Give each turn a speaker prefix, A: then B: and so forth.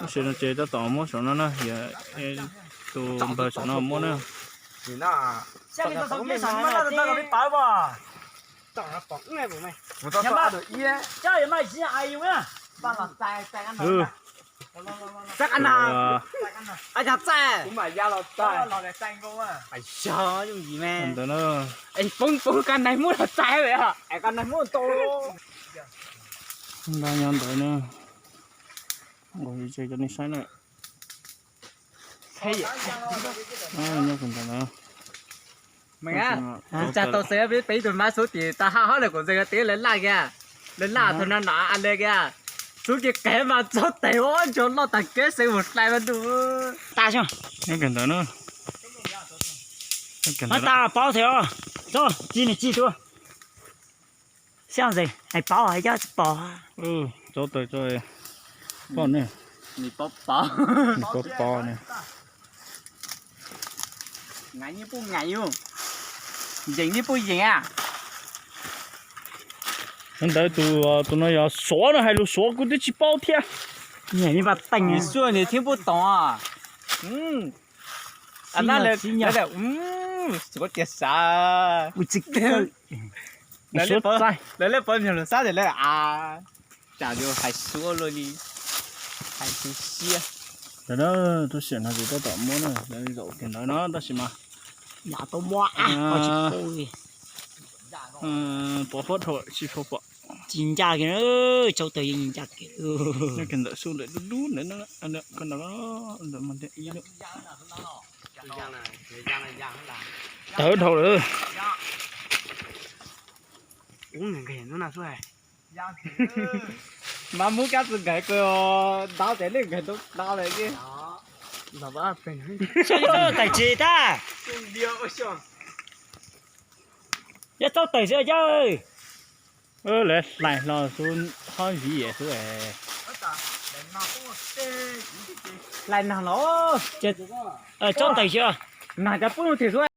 A: 是那这个稻么上了呢，也都不上了么呢？
B: 下面都别上那个没包吧？
C: 我到啥都烟，
B: 家里买鸡还有啊？把那摘干了。
C: 再看呐，哎呀摘，
B: 我买鸭了摘，老来摘过啊。
C: 哎呀，容易咩？
A: 看到了，
C: 哎，崩干奶木了摘了呀，哎干奶木多咯。
A: 那样的呢？我这个你晒了，
C: 嘿，
A: 啊，你看到了。
C: mày á, cha tao sẽ biết tụi má số tiền ta hao hết là còn gì cái tiền lên la thôi nó ăn đây kìa, số kia kẻ mà số tiền quá cho nó tặng kế sự một lại mà đủ, ta chưa?
A: Nó cần tới nữa.
B: Mà ta包条，走，记你记住。像谁？还包还要包啊？chỗ
A: tới rồi, bao nè,
C: mì bắp
A: bao nè.
C: Ngày như bún ngày luôn, dính như bún dính à?
A: Hiện tại tụi nó giờ xóa nó hay là xóa cái đấy chỉ bao thiệt.
B: 你把等
C: 你说你听不懂啊？啊那来，说点啥？
B: 我这个，
A: 你说在，
C: 来本评论啥的来啊？咋就还说了呢？还真是。
A: rồi đó tôi xuyên là gì đó tao muốn này, đây dầu tiền đó nó ta xí mà.
B: nhà tôi mua có chỉ thôi.
A: Bỏ phốt thôi, chỉ phốt bỏ.
B: Chính ra cái nữa, cháu tới chính ra cái.
A: Nó cần đợi xuống để đú nữa nó, ăn được, con đó được mình để ý nữa. Tới thôi nữa.
B: Uống cái nó nào rồi?
C: Mà muốn cá từ cái đào để lên cái đó đào lại kia. Là ba phần.
B: Sao cho tài chế ta?
C: Điều xong.
B: Ya cháu tới rồi chứ.
A: Lại lo xuống hơi gì vậy xuống này.
C: Lại nào nó.
B: Cháu tới chưa?
C: Nào cho bún thì rồi.